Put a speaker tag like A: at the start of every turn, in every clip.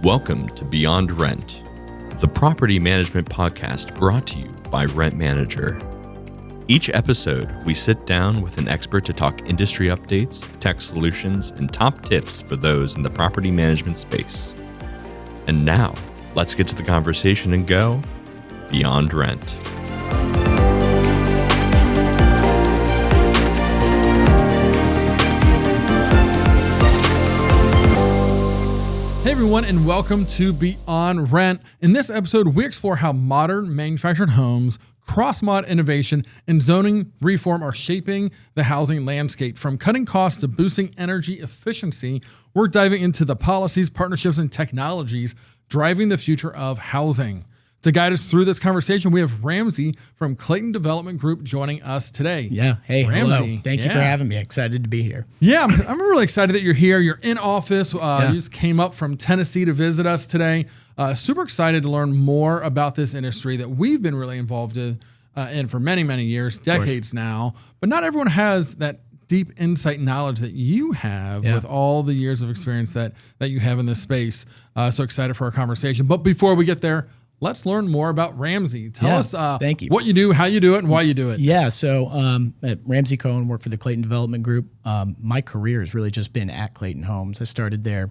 A: Welcome to Beyond Rent, the property management podcast brought to you by Rent Manager. Each episode, we sit down with an expert to talk industry updates, tech solutions, and top tips for those in the property management space. And now, let's get to the conversation and go Beyond Rent.
B: Hey everyone, and welcome to Beyond Rent. In this episode, we explore how modern manufactured homes, CrossMod innovation, and zoning reform are shaping the housing landscape. From cutting costs to boosting energy efficiency, we're diving into the policies, partnerships, and technologies driving the future of housing. To guide us through this conversation, we have Ramsey from Clayton Development Group joining us today.
C: Yeah. Hey,
B: Ramsey.
C: hello. Thank you for having me. Excited to be here.
B: Yeah, I'm really excited that you're here. You're in office. You just came up from Tennessee to visit us today. Super excited to learn more about this industry that we've been really involved in for many, many years, decades now. But not everyone has that deep insight knowledge that you have with all the years of experience that you have in this space. So excited for our conversation. But before we get there, let's learn more about Ramsey. Tell us
C: thank you.
B: What you do, how you do it, and why you do it.
C: Yeah, so at Ramsey Cohen, work for the Clayton Development Group. My career has really just been at Clayton Homes. I started there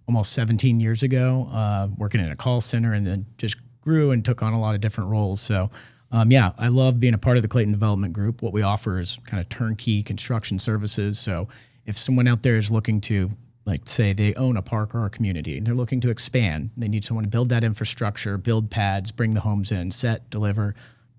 C: almost 17 years ago, working in a call center, and then just grew and took on a lot of different roles. So I love being a part of the Clayton Development Group. What we offer is kind of turnkey construction services. So if someone out there is looking to, like, say they own a park or a community and they're looking to expand, they need someone to build that infrastructure, build pads, bring the homes in, set, deliver.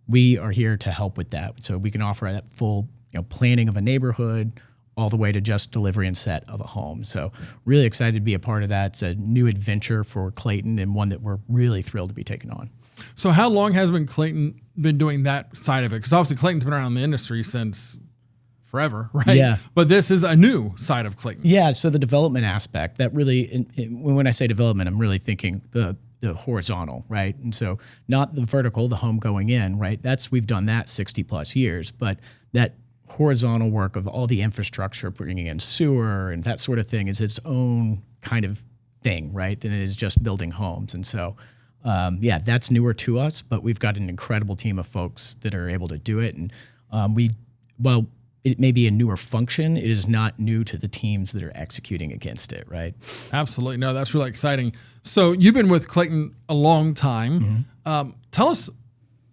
C: We are here to help with that. So we can offer that full, planning of a neighborhood all the way to just delivery and set of a home. So really excited to be a part of that. It's a new adventure for Clayton and one that we're really thrilled to be taking on.
B: So how long has Clayton been doing that side of it? Because obviously Clayton's been around in the industry since forever, right?
C: Yeah.
B: But this is a new side of Clayton.
C: Yeah. So the development aspect, that really, when I say development, I'm really thinking the horizontal, right? And so not the vertical, the home going in, right? We've done that 60 plus years, but that horizontal work of all the infrastructure, bringing in sewer and that sort of thing is its own kind of thing, right? Than it is just building homes. And so, that's newer to us, but we've got an incredible team of folks that are able to do it. And it may be a newer function. It is not new to the teams that are executing against it, right?
B: Absolutely. No, that's really exciting. So you've been with Clayton a long time. Mm-hmm. Tell us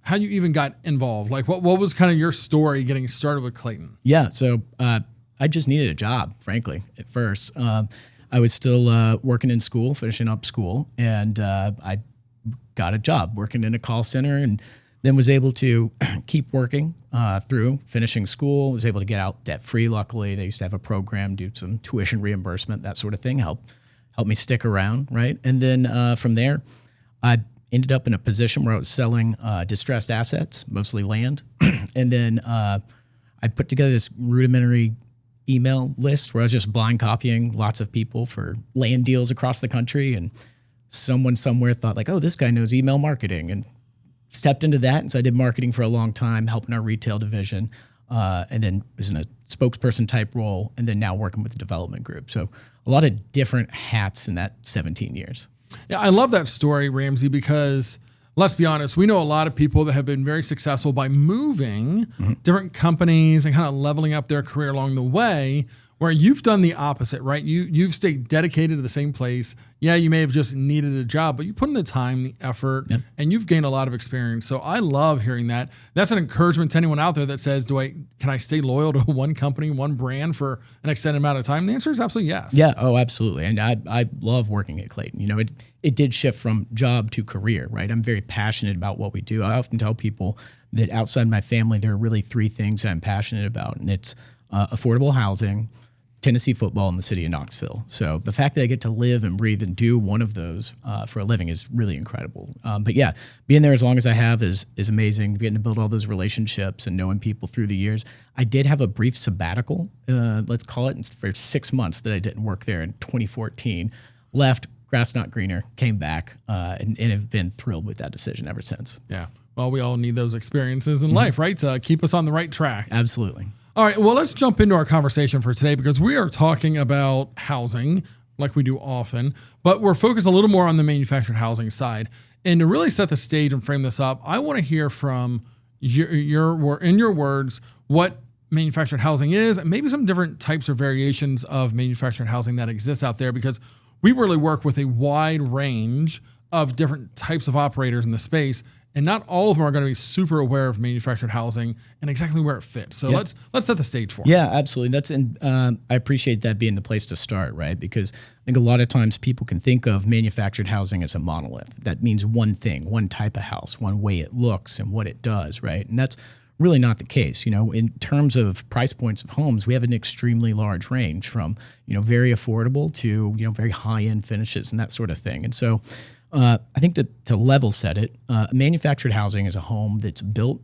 B: how you even got involved. Like, what was kind of your story getting started with Clayton?
C: Yeah, so I just needed a job, frankly, at first. I was still working in school, finishing up school, and I got a job working in a call center and then was able to keep working through finishing school, was able to get out debt-free, luckily. They used to have a program, do some tuition reimbursement, that sort of thing, help me stick around, right? And then from there, I ended up in a position where I was selling distressed assets, mostly land. And then I put together this rudimentary email list where I was just blind copying lots of people for land deals across the country. And someone somewhere thought like, oh, this guy knows email marketing, and stepped into that. And so I did marketing for a long time, helping our retail division, and then was in a spokesperson type role, and then now working with the development group. So a lot of different hats in that 17 years.
B: Yeah, I love that story, Ramsey, because let's be honest, we know a lot of people that have been very successful by moving different companies and kind of leveling up their career along the way, where you've done the opposite, right? You've stayed dedicated to the same place. Yeah, you may have just needed a job, but you put in the time, the effort, and you've gained a lot of experience. So I love hearing that. That's an encouragement to anyone out there that says, can I stay loyal to one company, one brand for an extended amount of time? The answer is absolutely yes.
C: Yeah, oh, absolutely. And I love working at Clayton. It did shift from job to career, right? I'm very passionate about what we do. I often tell people that outside my family, there are really three things I'm passionate about, and it's affordable housing, Tennessee football, in the city of Knoxville. So the fact that I get to live and breathe and do one of those for a living is really incredible. But yeah, being there as long as I have is amazing. Getting to build all those relationships and knowing people through the years. I did have a brief sabbatical, let's call it, for 6 months that I didn't work there in 2014. Left, grass not greener, came back, and have been thrilled with that decision ever since.
B: Yeah. Well, we all need those experiences in life, right? To keep us on the right track.
C: Absolutely.
B: All right, well, let's jump into our conversation for today because we are talking about housing, like we do often, but we're focused a little more on the manufactured housing side. And to really set the stage and frame this up, I want to hear from in your words, what manufactured housing is, and maybe some different types or variations of manufactured housing that exists out there, because we really work with a wide range of different types of operators in the space, and not all of them are going to be super aware of manufactured housing and exactly where it fits. So let's set the stage for it.
C: Yeah, absolutely. I appreciate that being the place to start, right? Because I think a lot of times people can think of manufactured housing as a monolith. That means one thing, one type of house, one way it looks and what it does, right? And that's really not the case. In terms of price points of homes, we have an extremely large range from, very affordable to, very high-end finishes and that sort of thing. And so I think to level set it, manufactured housing is a home that's built,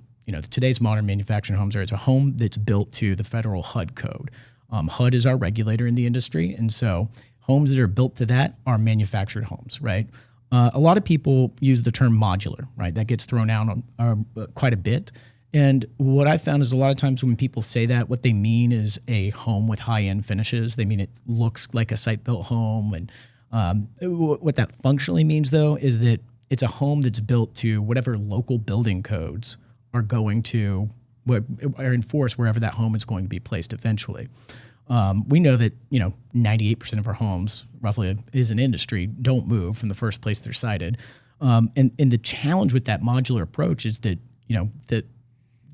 C: today's modern manufactured homes it's a home that's built to the federal HUD code. HUD is our regulator in the industry. And so homes that are built to that are manufactured homes, right? A lot of people use the term modular, right? That gets thrown out on quite a bit. And what I found is a lot of times when people say that, what they mean is a home with high-end finishes. They mean it looks like a site-built home. And what that functionally means, though, is that it's a home that's built to whatever local building codes are going to are enforced wherever that home is going to be placed eventually. We know that 98% of our homes, roughly, as an industry, don't move from the first place they're sited. And the challenge with that modular approach is that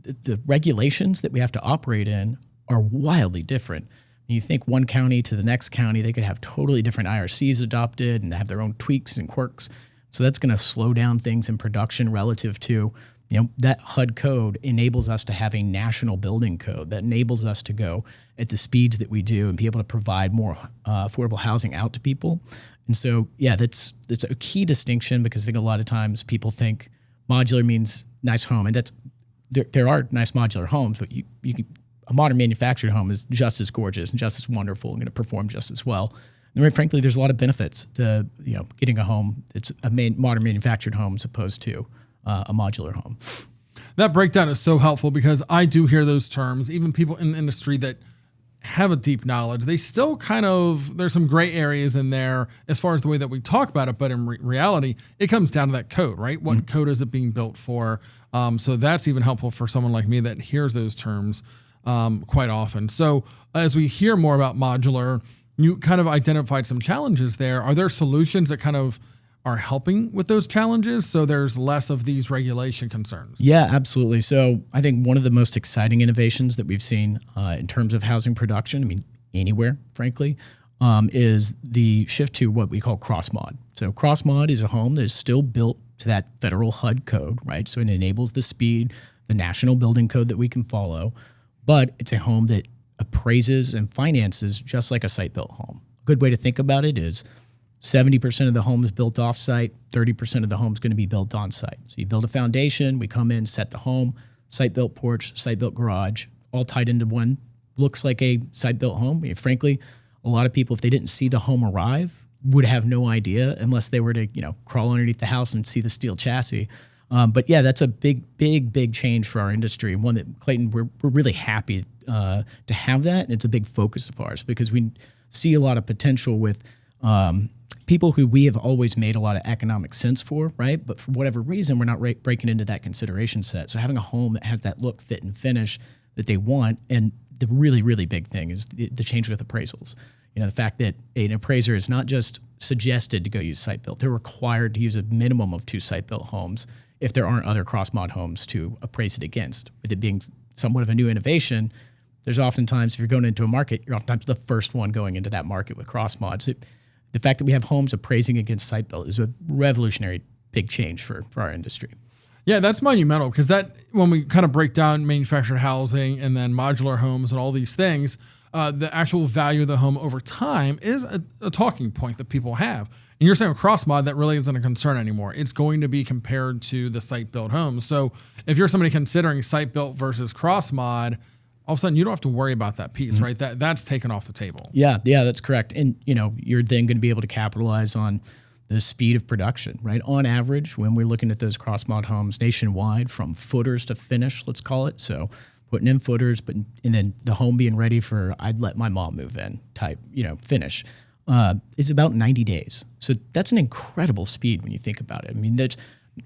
C: the regulations that we have to operate in are wildly different. You think one county to the next county, they could have totally different IRCs adopted and have their own tweaks and quirks. So that's going to slow down things in production relative to, that HUD code enables us to have a national building code that enables us to go at the speeds that we do and be able to provide more affordable housing out to people. And so, that's a key distinction, because I think a lot of times people think modular means nice home, and there are nice modular homes, but you can, a modern manufactured home is just as gorgeous and just as wonderful and going to perform just as well. And frankly, there's a lot of benefits to getting a home that's a modern manufactured home as opposed to a modular home.
B: That breakdown is so helpful, because I do hear those terms. Even people in the industry that have a deep knowledge, they still there's some gray areas in there as far as the way that we talk about it. But in reality, it comes down to that code, right? What code is it being built for? So that's even helpful for someone like me that hears those terms quite often. So as we hear more about modular, you kind of identified some challenges there. Are there solutions that kind of are helping with those challenges, so there's less of these regulation concerns?
C: Yeah, absolutely. So I think one of the most exciting innovations that we've seen in terms of housing production, anywhere, frankly, is the shift to what we call CrossMod. So CrossMod is a home that is still built to that federal HUD code, right? So it enables the speed, the national building code that we can follow, but it's a home that appraises and finances just like a site-built home. A good way to think about it is 70% of the home is built off-site, 30% of the home is going to be built on-site. So you build a foundation, we come in, set the home, site-built porch, site-built garage, all tied into one. Looks like a site-built home. Frankly, a lot of people, if they didn't see the home arrive, would have no idea unless they were to, crawl underneath the house and see the steel chassis. But yeah, that's a big change for our industry. One that, Clayton, we're really happy to have that. And it's a big focus of ours, because we see a lot of potential with people who we have always made a lot of economic sense for, right? But for whatever reason, we're not breaking into that consideration set. So having a home that has that look, fit, and finish that they want, and the really big thing is the change with appraisals. The fact that an appraiser is not just suggested to go use site-built, they're required to use a minimum of 2 site-built homes if there aren't other CrossMod homes to appraise it against. With it being somewhat of a new innovation, there's oftentimes, if you're going into a market, you're oftentimes the first one going into that market with CrossMod. So the fact that we have homes appraising against site-built is a revolutionary big change for our industry.
B: Yeah, that's monumental, because that, when we kind of break down manufactured housing and then modular homes and all these things, the actual value of the home over time is a talking point that people have. And you're saying with CrossMod, that really isn't a concern anymore. It's going to be compared to the site-built homes. So if you're somebody considering site-built versus CrossMod, all of a sudden you don't have to worry about that piece, right? That's taken off the table.
C: Yeah, that's correct. And you're then going to be able to capitalize on the speed of production, right? On average, when we're looking at those CrossMod homes nationwide, from footers to finish, let's call it. So putting in footers, and then the home being ready for I'd let my mom move in type, finish. is about 90 days. So that's an incredible speed when you think about it. I mean, that's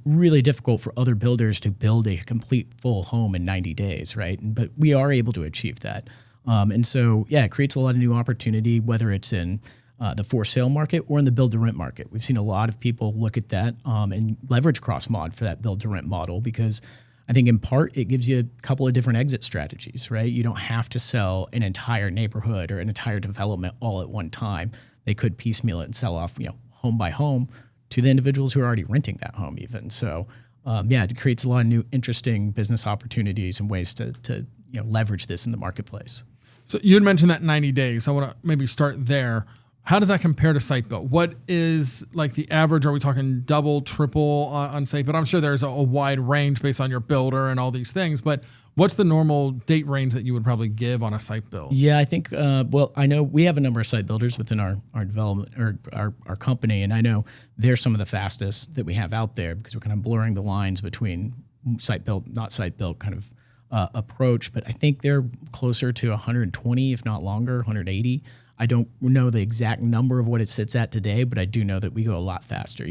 C: really difficult for other builders to build a complete full home in 90 days, right? But we are able to achieve that. And so, yeah, it creates a lot of new opportunity, whether it's in the for sale market or in the build to rent market. We've seen a lot of people look at that and leverage CrossMod for that build to rent model, because I think in part it gives you a couple of different exit strategies, right? You don't have to sell an entire neighborhood or an entire development all at one time. They could piecemeal it and sell off, home by home to the individuals who are already renting that home even. So, it creates a lot of new interesting business opportunities and ways to leverage this in the marketplace.
B: So you had mentioned that 90 days. I want to maybe start there. How does that compare to site built? What is like the average? Are we talking double, triple on site built? I'm sure there's a wide range based on your builder and all these things, but what's the normal date range that you would probably give on a site build?
C: Yeah, I think, I know we have a number of site builders within our development or our company, and I know they're some of the fastest that we have out there because we're kind of blurring the lines between site built, not site built kind of approach. But I think they're closer to 120, if not longer, 180. I don't know the exact number of what it sits at today, but I do know that we go a lot faster.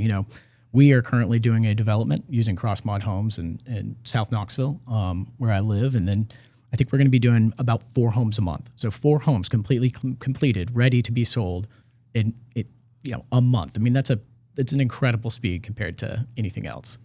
C: We are currently doing a development using CrossMod homes in South Knoxville, where I live. And then I think we're going to be doing about 4 homes a month. So 4 homes completely completed, ready to be sold in a month. I mean, it's an incredible speed compared to anything else.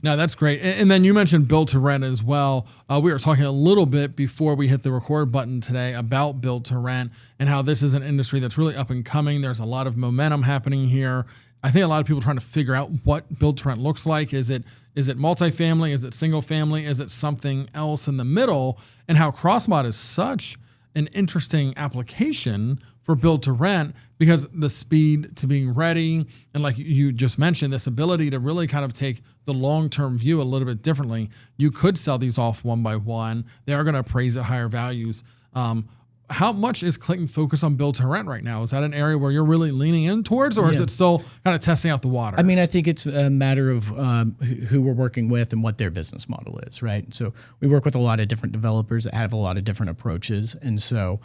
B: No, that's great. And then you mentioned build to rent as well. We were talking a little bit before we hit the record button today about build to rent and how this is an industry that's really up and coming. There's a lot of momentum happening here. I think a lot of people are trying to figure out what build to rent looks like. Is it multifamily? Is it single family? Is it something else in the middle? And how CrossMod is such an interesting application for build to rent, because the speed to being ready, and like you just mentioned, this ability to really kind of take the long-term view a little bit differently. You could sell these off one by one. They are going to appraise at higher values. How much is Clayton focused on build to rent right now? Is that an area where you're really leaning in towards, or is it still kind of testing out the waters?
C: I mean, I think it's a matter of who we're working with and what their business model is, right? So we work with a lot of different developers that have a lot of different approaches. And so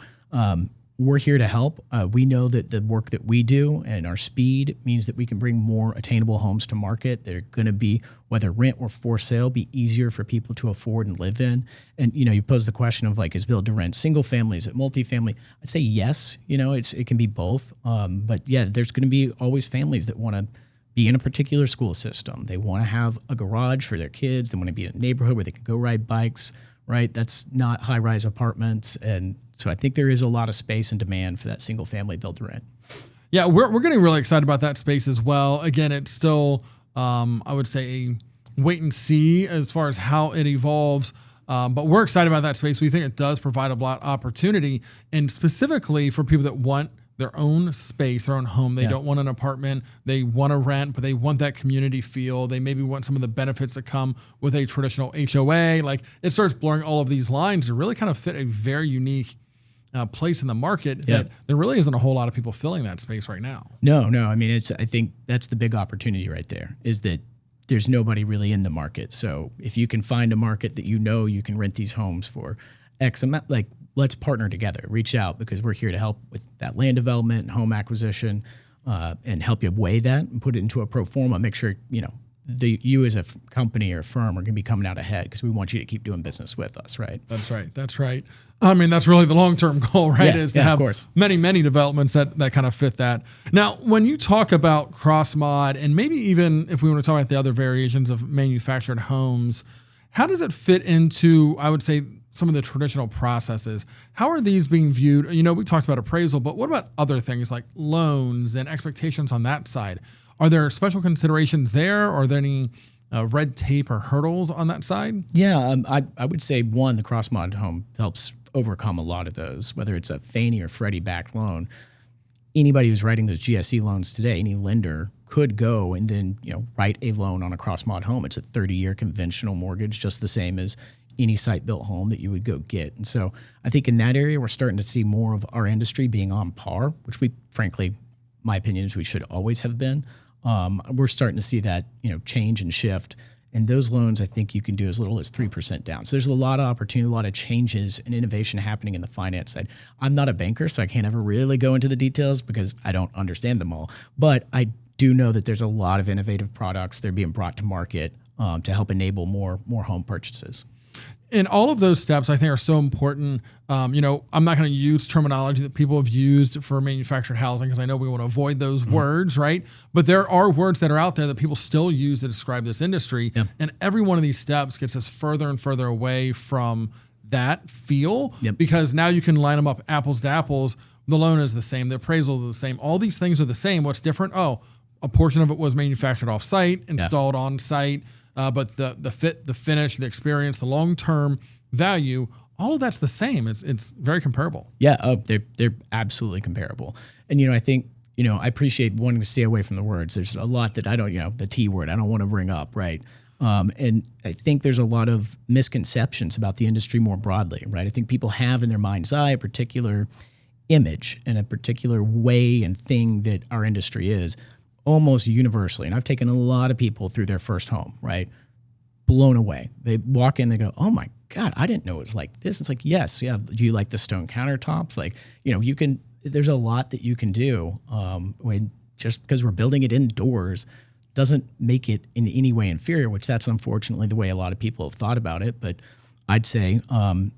C: we're here to help. We know that the work that we do and our speed means that we can bring more attainable homes to market. They're going to be, whether rent or for sale, be easier for people to afford and live in. And, you pose the question of is build to rent single family? Is it multifamily? I'd say yes. It can be both. But yeah, there's going to be always families that want to be in a particular school system. They want to have a garage for their kids. They want to be in a neighborhood where they can go ride bikes, right? That's not high-rise apartments. And so I think there is a lot of space and demand for that single family build to rent.
B: Yeah, we're getting really excited about that space as well. Again, it's still, I would say, wait and see as far as how it evolves. But we're excited about that space. We think it does provide a lot of opportunity, and specifically for people that want their own space, their own home. They don't want an apartment. They want to rent, but they want that community feel. They maybe want some of the benefits that come with a traditional HOA. It starts blurring all of these lines to really kind of fit a very unique place in the market that there really isn't a whole lot of people filling that space right now.
C: No. I mean, I think that's the big opportunity right there, is that there's nobody really in the market. So if you can find a market that you can rent these homes for X amount, let's partner together, reach out, because we're here to help with that land development and home acquisition, and help you weigh that and put it into a pro forma. Make sure, you as a company or firm are going to be coming out ahead, because we want you to keep doing business with us, right?
B: That's right. I mean, that's really the long-term goal, right? Is to have many developments that kind of fit that. Now, when you talk about CrossMod, and maybe even if we want to talk about the other variations of manufactured homes, how does it fit into, I would say, some of the traditional processes? How are these being viewed? We talked about appraisal, but what about other things like loans and expectations on that side? Are there special considerations there? Are there any red tape or hurdles on that side?
C: Yeah, I would say, one, the CrossMod home helps overcome a lot of those, whether it's a Fannie or Freddie backed loan. Anybody who's writing those GSE loans today, any lender could go and then write a loan on a CrossMod home. It's a 30-year conventional mortgage, just the same as any site-built home that you would go get. And so I think in that area, we're starting to see more of our industry being on par, which we, frankly, my opinion is we should always have been. We're starting to see that change and shift. And those loans, I think you can do as little as 3% down. So there's a lot of opportunity, a lot of changes and innovation happening in the finance side. I'm not a banker, so I can't ever really go into the details because I don't understand them all. But I do know that there's a lot of innovative products that are being brought to market to help enable more home purchases.
B: And all of those steps, I think, are so important. I'm not going to use terminology that people have used for manufactured housing because I know we want to avoid those words, right? But there are words that are out there that people still use to describe this industry.
C: Yep.
B: And every one of these steps gets us further and further away from that feel because now you can line them up apples to apples. The loan is the same. The appraisal is the same. All these things are the same. What's different? Oh, a portion of it was manufactured off-site, installed on-site. But the fit, the finish, the experience, the long-term value, all of that's the same. It's very comparable.
C: Yeah, they're absolutely comparable. And, I think, I appreciate wanting to stay away from the words. There's a lot that I don't, the T word, I don't want to bring up, right? And I think there's a lot of misconceptions about the industry more broadly, right? I think people have in their mind's eye a particular image and a particular way and thing that our industry is. Almost universally, and I've taken a lot of people through their first home, right? Blown away. They walk in, they go, "Oh my God, I didn't know it was like this." It's like, yes, yeah. Do you like the stone countertops? Like, you can. There's a lot that you can do. When just because we're building it indoors doesn't make it in any way inferior. Which that's unfortunately the way a lot of people have thought about it. But I'd say,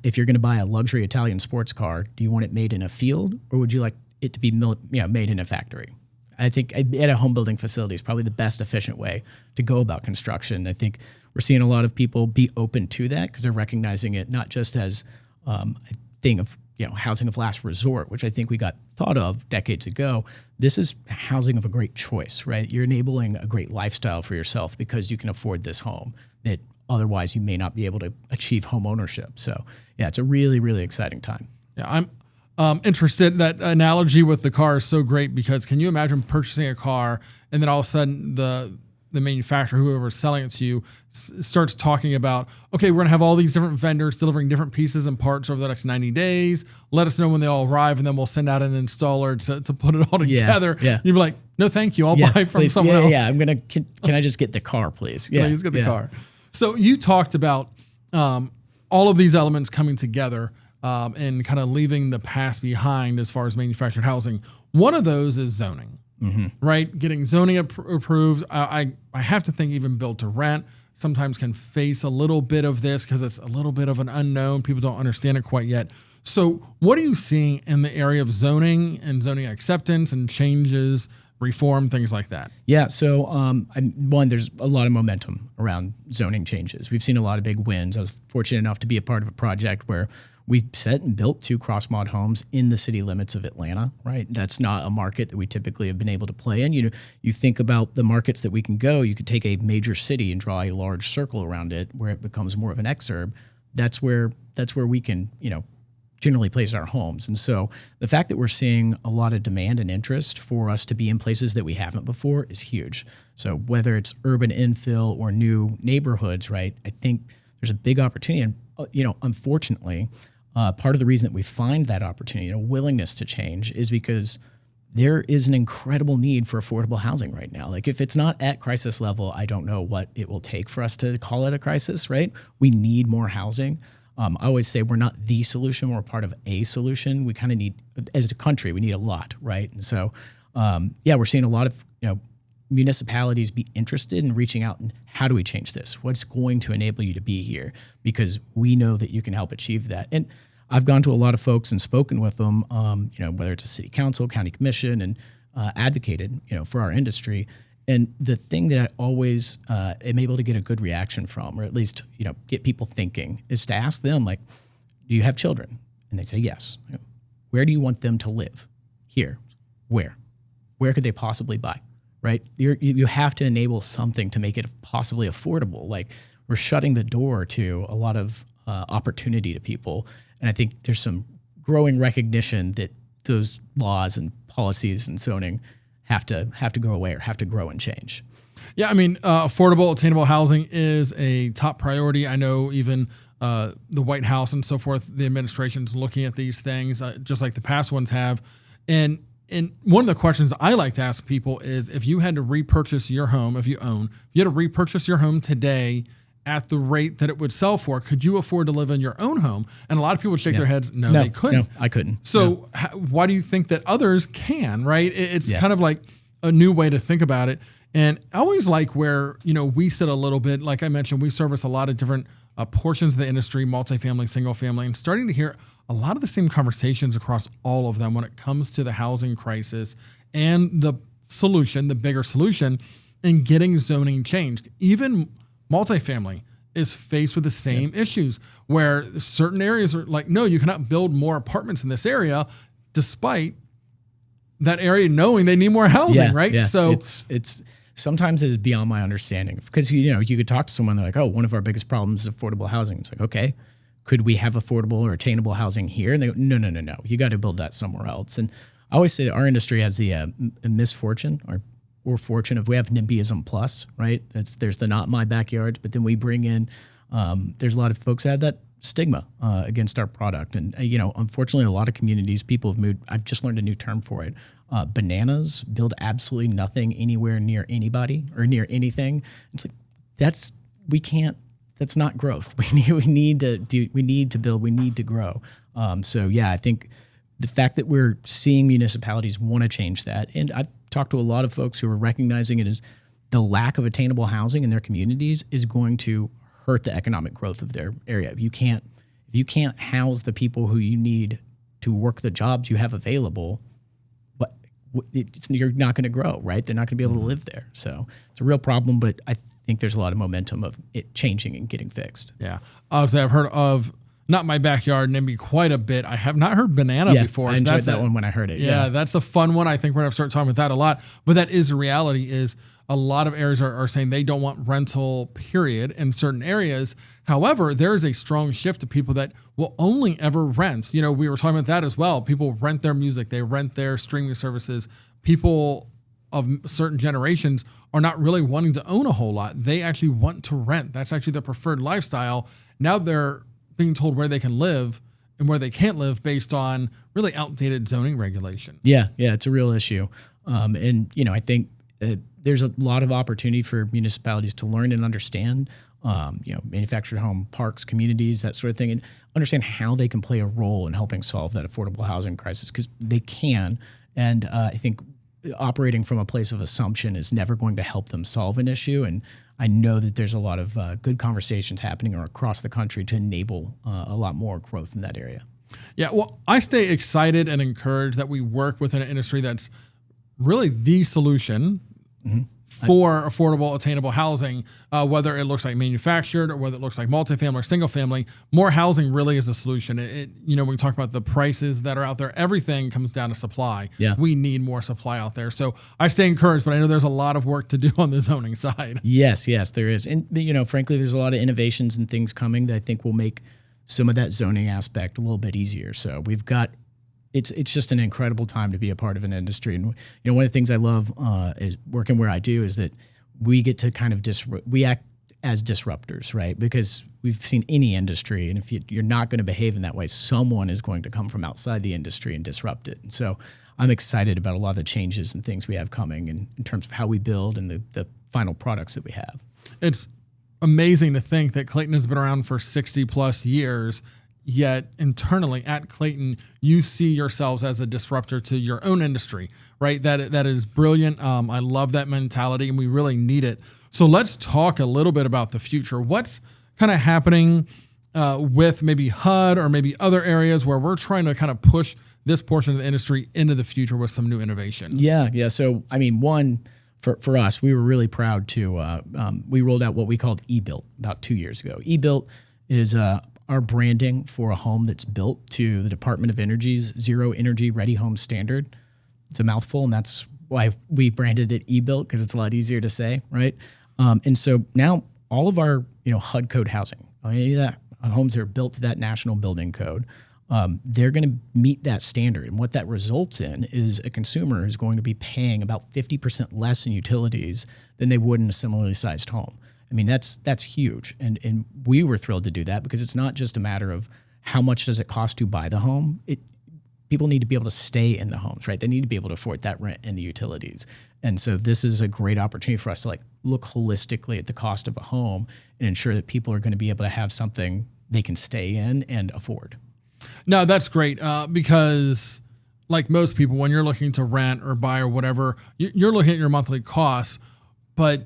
C: if you're going to buy a luxury Italian sports car, do you want it made in a field or would you like it to be made in a factory? I think at a home building facility is probably the best efficient way to go about construction. I think we're seeing a lot of people be open to that because they're recognizing it not just as a thing of housing of last resort, which I think we got thought of decades ago. This is housing of a great choice, right? You're enabling a great lifestyle for yourself because you can afford this home that otherwise you may not be able to achieve home ownership. So yeah, it's a really, really exciting time.
B: Yeah, I'm interested. That analogy with the car is so great because can you imagine purchasing a car and then all of a sudden the manufacturer, whoever's selling it to you, starts talking about, okay, we're going to have all these different vendors delivering different pieces and parts over the next 90 days. Let us know when they all arrive and then we'll send out an installer to put it all together.
C: Yeah.
B: You'd be like, no, thank you. I'll buy from someone else.
C: Yeah, can I just get the car, please? Yeah,
B: please get the car. So you talked about all of these elements coming together. And kind of leaving the past behind as far as manufactured housing. One of those is zoning, right? Getting zoning approved. I have to think even build to rent sometimes can face a little bit of this because it's a little bit of an unknown. People don't understand it quite yet. So what are you seeing in the area of zoning and zoning acceptance and changes, reform, things like that? Yeah.
C: So there's a lot of momentum around zoning changes. We've seen a lot of big wins. I was fortunate enough to be a part of a project where we set and built 2 CrossMod homes in the city limits of Atlanta, right? That's not a market that we typically have been able to play in. You think about the markets that we can go, you could take a major city and draw a large circle around it where it becomes more of an exurb. That's where we can, generally place our homes. And so the fact that we're seeing a lot of demand and interest for us to be in places that we haven't before is huge. So whether it's urban infill or new neighborhoods, right? I think there's a big opportunity. And, unfortunately, part of the reason that we find that opportunity, a willingness to change, is because there is an incredible need for affordable housing right now. Like if it's not at crisis level, I don't know what it will take for us to call it a crisis, right? We need more housing. I always say we're not the solution, we're part of a solution. We kind of need, as a country, we need a lot, right? And so, we're seeing a lot of, municipalities be interested in reaching out and how do we change this? What's going to enable you to be here? Because we know that you can help achieve that. And I've gone to a lot of folks and spoken with them, whether it's a city council, county commission, and advocated, for our industry. And the thing that I always am able to get a good reaction from, or at least, get people thinking, is to ask them, like, do you have children? And they say, yes. Where do you want them to live? Here. Where? Where could they possibly buy? Right? You have to enable something to make it possibly affordable. Like we're shutting the door to a lot of opportunity to people. And I think there's some growing recognition that those laws and policies and zoning have to go away or have to grow and change.
B: Yeah, I mean, affordable, attainable housing is a top priority. I know even the White House and so forth, the administration's looking at these things just like the past ones have. And And one of the questions I like to ask people is, if you had to repurchase your home, if you had to repurchase your home today at the rate that it would sell for, could you afford to live in your own home? And a lot of people would shake their heads. No, they couldn't.
C: No, I couldn't.
B: So why do you think that others can, right? It's kind of like a new way to think about it. And I always like where, we sit a little bit, like I mentioned, we service a lot of different portions of the industry, multifamily, single family, and starting to hear a lot of the same conversations across all of them when it comes to the housing crisis and the solution, the bigger solution, in getting zoning changed. Even multifamily is faced with the same issues where certain areas are like, no, you cannot build more apartments in this area, despite that area knowing they need more housing, right?
C: Yeah.
B: So
C: it's sometimes it is beyond my understanding, because you could talk to someone, they're like, oh, one of our biggest problems is affordable housing. It's like, okay, could we have affordable or attainable housing here? And they go, no. You got to build that somewhere else. And I always say our industry has the misfortune or fortune of, we have NIMBYism plus, right? There's the not my backyards, but then we bring in, there's a lot of folks that have that stigma against our product. And, unfortunately, a lot of communities, people have moved. I've just learned a new term for it. Bananas build absolutely nothing anywhere near anybody or near anything. It's like, that's not growth. We need to build, we need to grow. I think the fact that we're seeing municipalities want to change that, and I've talked to a lot of folks who are recognizing it as the lack of attainable housing in their communities is going to hurt the economic growth of their area. If you can't house the people who you need to work the jobs you have available, you're not going to grow, right? They're not going to be able to live there. So it's a real problem, but I think there's a lot of momentum of it changing and getting fixed.
B: Yeah. Obviously, I've heard of Not My Backyard, NIMBY quite a bit. I have not heard banana before.
C: I enjoyed that one when I heard it.
B: Yeah, that's a fun one. I think we're going to start talking about that a lot. But that is the reality, is a lot of areas are saying they don't want rental, period, in certain areas. However, there is a strong shift to people that will only ever rent. We were talking about that as well. People rent their music. They rent their streaming services. People of certain generations are not really wanting to own a whole lot. They actually want to rent. That's actually their preferred lifestyle. Now they're being told where they can live and where they can't live based on really outdated zoning regulation.
C: Yeah, it's a real issue. I think there's a lot of opportunity for municipalities to learn and understand, manufactured home parks, communities, that sort of thing, and understand how they can play a role in helping solve that affordable housing crisis, because they can. And I think operating from a place of assumption is never going to help them solve an issue. And I know that there's a lot of good conversations happening across the country to enable a lot more growth in that area.
B: Yeah, well, I stay excited and encouraged that we work within an industry that's really the solution for affordable, attainable housing, whether it looks like manufactured or whether it looks like multifamily or single family. More housing really is a solution. When we talk about the prices that are out there, everything comes down to supply.
C: Yeah.
B: We need more supply out there. So I stay encouraged, but I know there's a lot of work to do on the zoning side.
C: Yes, there is. And, frankly, there's a lot of innovations and things coming that I think will make some of that zoning aspect a little bit easier. So we've got It's just an incredible time to be a part of an industry. And one of the things I love is working where I do is that we get to kind of we act as disruptors, right? Because we've seen any industry, and if you're not going to behave in that way, someone is going to come from outside the industry and disrupt it. And so I'm excited about a lot of the changes and things we have coming in terms of how we build and the final products that we have.
B: It's amazing to think that Clayton has been around for 60 plus years. Yet internally at Clayton, you see yourselves as a disruptor to your own industry, right? That is brilliant. I love that mentality, and we really need it. So let's talk a little bit about the future. What's kind of happening with maybe HUD or maybe other areas where we're trying to kind of push this portion of the industry into the future with some new innovation?
C: Yeah. So, one, for us, we were really proud to, we rolled out what we called eBuilt about 2 years ago. eBuilt is our branding for a home that's built to the Department of Energy's Zero Energy Ready Home Standard. It's a mouthful, and that's why we branded it eBuilt, because it's a lot easier to say, right? And so now all of our HUD code housing, any of that homes that are built to that national building code, they're going to meet that standard. And what that results in is a consumer is going to be paying about 50% less in utilities than they would in a similarly sized home. That's huge. And we were thrilled to do that, because it's not just a matter of how much does it cost to buy the home. people need to be able to stay in the homes, right? They need to be able to afford that rent and the utilities. And so this is a great opportunity for us to like look holistically at the cost of a home and ensure that people are going to be able to have something they can stay in and afford.
B: No, that's great because like most people, when you're looking to rent or buy or whatever, you're looking at your monthly costs, but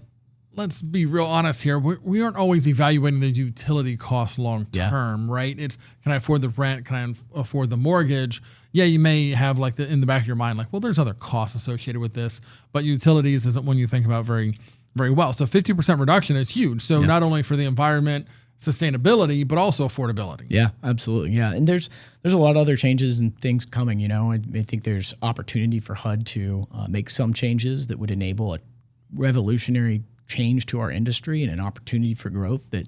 B: let's be real honest here. We aren't always evaluating the utility costs long term, right? It's, can I afford the rent? Can I afford the mortgage? Yeah, you may have like in the back of your mind, like, well, there's other costs associated with this, but utilities isn't one you think about very, very well. So 50% reduction is huge. So not only for the environment, sustainability, but also affordability.
C: Yeah, absolutely. Yeah. And there's a lot of other changes and things coming, I think there's opportunity for HUD to make some changes that would enable a revolutionary change to our industry and an opportunity for growth that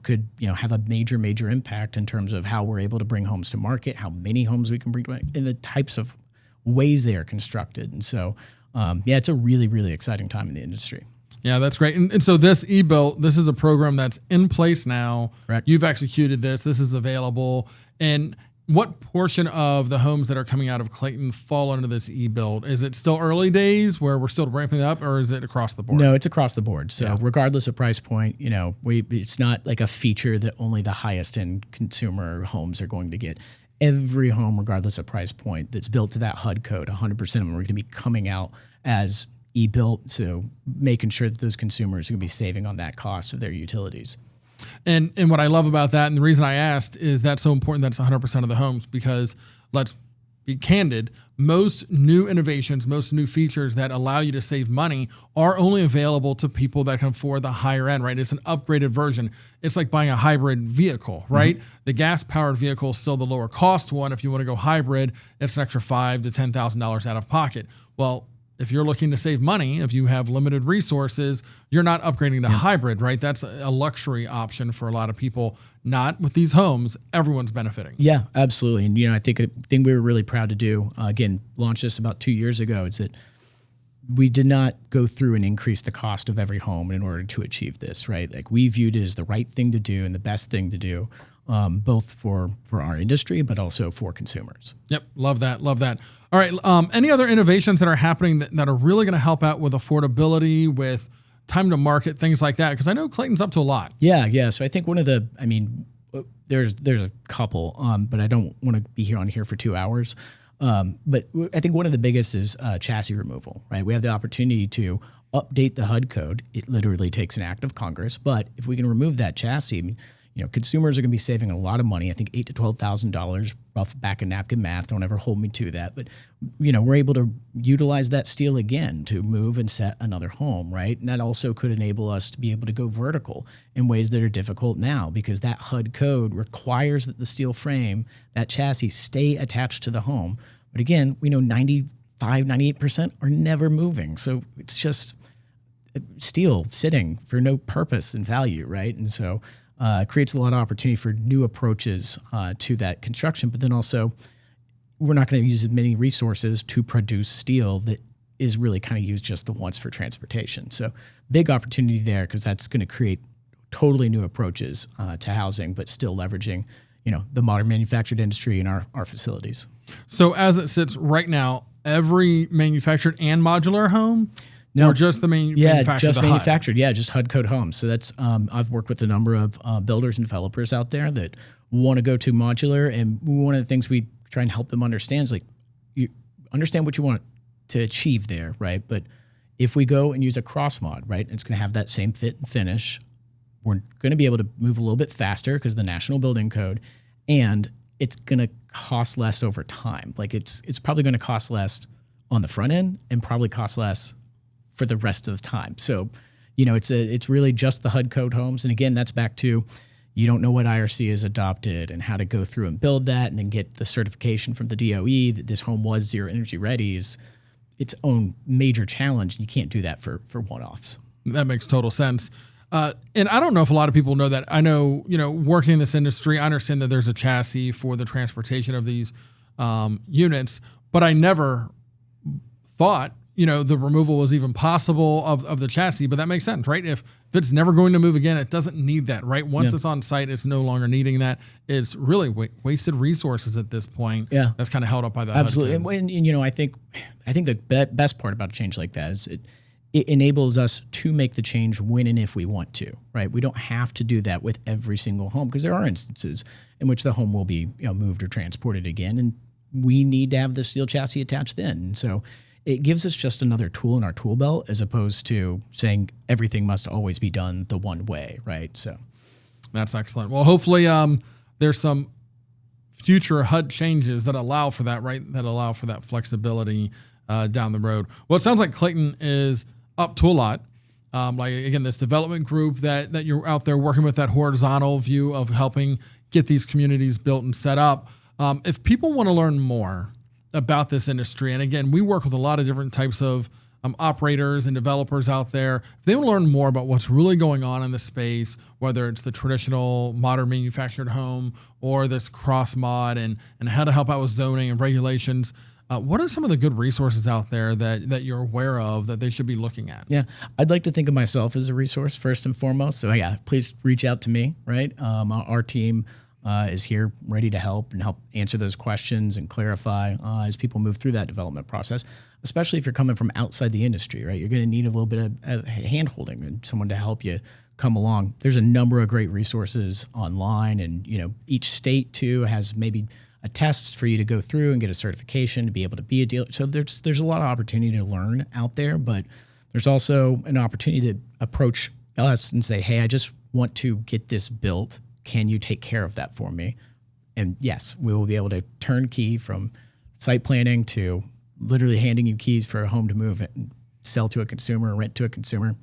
C: could have a major impact in terms of how we're able to bring homes to market, how many homes we can bring to market, and the types of ways they are constructed. And so, it's a really exciting time in the industry.
B: Yeah, that's great. And so this eBuilt, this is a program that's in place now.
C: Correct.
B: You've executed this. This is available. And what portion of the homes that are coming out of Clayton fall under this eBuilt? Is it still early days where we're still ramping up, or is it across the board?
C: No, it's across the board. So regardless of price point, it's not like a feature that only the highest end consumer homes are going to get. Every home, regardless of price point, that's built to that HUD code, 100% of them are going to be coming out as eBuilt. So making sure that those consumers are going to be saving on that cost of their utilities.
B: And what I love about that, and the reason I asked, is that's so important that it's 100% of the homes, because let's be candid, most new innovations, most new features that allow you to save money are only available to people that can afford the higher end, right? It's an upgraded version. It's like buying a hybrid vehicle, right? Mm-hmm. The gas-powered vehicle is still the lower cost one. If you want to go hybrid, it's an extra $5,000 to $10,000 out of pocket. Well, if you're looking to save money, if you have limited resources, you're not upgrading to hybrid, right? That's a luxury option for a lot of people. Not with these homes. Everyone's benefiting.
C: Yeah, absolutely. And, I think a thing we were really proud to do, again, launched this about 2 years ago, is that we did not go through and increase the cost of every home in order to achieve this, right? Like, we viewed it as the right thing to do and the best thing to do, both for our industry, but also for consumers.
B: Yep. Love that. All right. Any other innovations that are happening that are really going to help out with affordability, with time to market, things like that? Because I know Clayton's up to a lot.
C: Yeah. So I think there's a couple, but I don't want to be here for 2 hours. But I think one of the biggest is chassis removal, right? We have the opportunity to update the HUD code. It literally takes an act of Congress, but if we can remove that chassis, consumers are going to be saving a lot of money. I think $8,000 to $12,000, rough back of napkin math. Don't ever hold me to that. But, we're able to utilize that steel again to move and set another home, right? And that also could enable us to be able to go vertical in ways that are difficult now, because that HUD code requires that the steel frame, that chassis, stay attached to the home. But again, we know 98% are never moving. So it's just steel sitting for no purpose and value, right? And so creates a lot of opportunity for new approaches to that construction, but then also we're not going to use as many resources to produce steel that is really kind of used just the once for transportation. So big opportunity there, because that's going to create totally new approaches to housing, but still leveraging the modern manufactured industry in our facilities.
B: So as it sits right now, every manufactured and modular home.
C: No,
B: or just the manufactured?
C: Just manufactured. Yeah, just HUD code homes. So that's I've worked with a number of builders and developers out there that want to go to modular, and one of the things we try and help them understand is, like, you understand what you want to achieve there, right? But if we go and use a CrossMod, right, it's going to have that same fit and finish. We're going to be able to move a little bit faster because the National Building Code, and it's going to cost less over time. Like, it's probably going to cost less on the front end and probably cost less for the rest of the time. So, it's really just the HUD code homes. And again, that's back to, you don't know what IRC is adopted and how to go through and build that and then get the certification from the DOE that this home was zero energy ready is its own major challenge. You can't do that for one-offs.
B: That makes total sense. And I don't know if a lot of people know that. I know, working in this industry, I understand that there's a chassis for the transportation of these units, but I never thought, the removal was even possible of the chassis, but that makes sense, right? If it's never going to move again, it doesn't need that, right? Once it's on site, it's no longer needing that. It's really wasted resources at this point.
C: Yeah.
B: That's kind of held up by the
C: Absolutely.
B: HUD code.
C: And I think the best part about a change like that is it enables us to make the change when and if we want to, right? We don't have to do that with every single home, because there are instances in which the home will be moved or transported again, and we need to have the steel chassis attached then. And so it gives us just another tool in our tool belt, as opposed to saying everything must always be done the one way, right? So
B: that's excellent. Well, hopefully there's some future HUD changes that allow for that, right? That allow for that flexibility down the road. Well, it sounds like Clayton is up to a lot. Like, again, this development group that you're out there working with, that horizontal view of helping get these communities built and set up. If people want to learn more about this industry, and again, we work with a lot of different types of operators and developers out there. If they want to learn more about what's really going on in the space, whether it's the traditional modern manufactured home or this CrossMod and how to help out with zoning and regulations, what are some of the good resources out there that you're aware of that they should be looking at?
C: Yeah, I'd like to think of myself as a resource first and foremost. So yeah, please reach out to me, right? Our team is here ready to help answer those questions and clarify as people move through that development process, especially if you're coming from outside the industry, right? You're going to need a little bit of hand-holding and someone to help you come along. There's a number of great resources online, and each state too has maybe a test for you to go through and get a certification to be able to be a dealer. So there's a lot of opportunity to learn out there, but there's also an opportunity to approach us and say, hey, I just want to get this built. Can you take care of that for me? And yes, we will be able to turnkey from site planning to literally handing you keys for a home to move and sell to a consumer, rent to a consumer,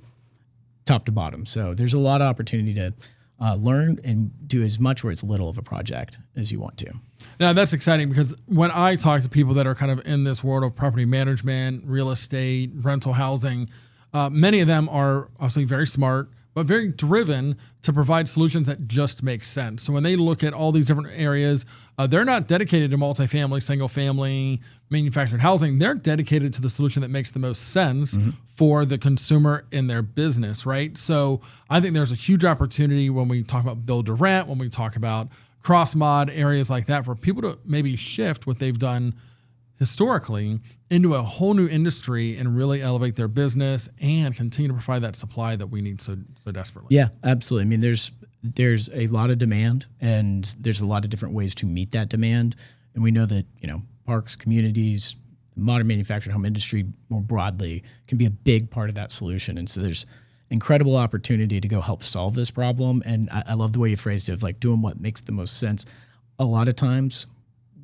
C: top to bottom. So there's a lot of opportunity to learn and do as much or as little of a project as you want to.
B: Now, that's exciting, because when I talk to people that are kind of in this world of property management, real estate, rental housing, many of them are obviously very smart, but very driven to provide solutions that just make sense. So when they look at all these different areas, they're not dedicated to multifamily, single family, manufactured housing. They're dedicated to the solution that makes the most sense for the consumer in their business, right? So I think there's a huge opportunity when we talk about build to rent, when we talk about CrossMod, areas like that, for people to maybe shift what they've done historically into a whole new industry and really elevate their business and continue to provide that supply that we need so desperately.
C: Yeah, absolutely. I mean, there's a lot of demand, and there's a lot of different ways to meet that demand. And we know that, parks, communities, the modern manufactured home industry more broadly can be a big part of that solution. And so there's incredible opportunity to go help solve this problem. And I love the way you phrased it, of like doing what makes the most sense. A lot of times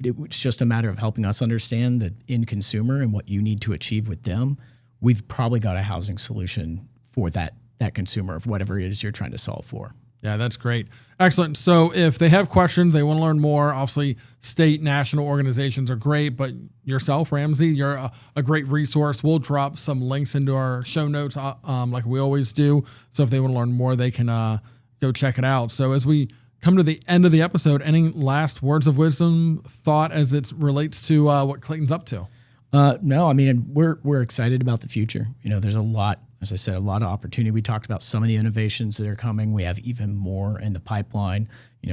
C: it's just a matter of helping us understand the end consumer and what you need to achieve with them. We've probably got a housing solution for that consumer of whatever it is you're trying to solve for.
B: Yeah, that's great. Excellent. So if they have questions, they want to learn more, obviously state, national organizations are great, but yourself, Ramsey, you're a great resource. We'll drop some links into our show notes like we always do. So if they want to learn more, they can go check it out. So as we come to the end of the episode, any last words of wisdom, thought as it relates to what Clayton's up to?
C: No, I mean, we're excited about the future. There's a lot, as I said, a lot of opportunity. We talked about some of the innovations that are coming. We have even more in the pipeline,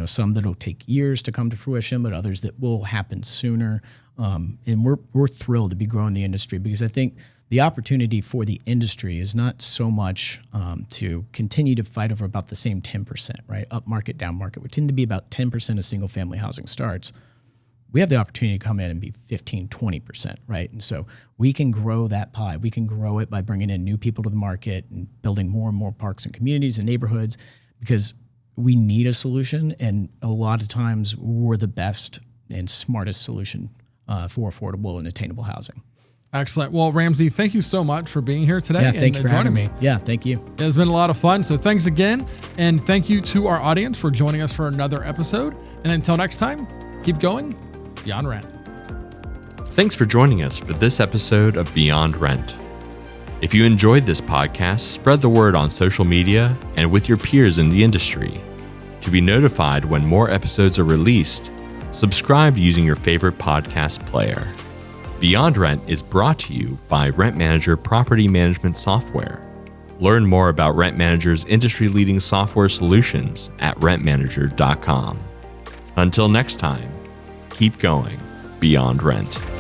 C: some that'll take years to come to fruition, but others that will happen sooner. And we're thrilled to be growing the industry, because I think the opportunity for the industry is not so much to continue to fight over about the same 10%, right? Up market, down market. We tend to be about 10% of single family housing starts. We have the opportunity to come in and be 15, 20%, right? And so we can grow that pie. We can grow it by bringing in new people to the market and building more and more parks and communities and neighborhoods, because we need a solution. And a lot of times we're the best and smartest solution for affordable and attainable housing.
B: Excellent. Well, Ramsey, thank you so much for being here today.
C: Yeah, thank you for having me. Yeah, thank you.
B: It's been a lot of fun. So thanks again. And thank you to our audience for joining us for another episode. And until next time, keep going beyond rent.
A: Thanks for joining us for this episode of Beyond Rent. If you enjoyed this podcast, spread the word on social media and with your peers in the industry. To be notified when more episodes are released, subscribe using your favorite podcast player. Beyond Rent is brought to you by Rent Manager Property Management Software. Learn more about Rent Manager's industry-leading software solutions at rentmanager.com. Until next time, keep going beyond rent.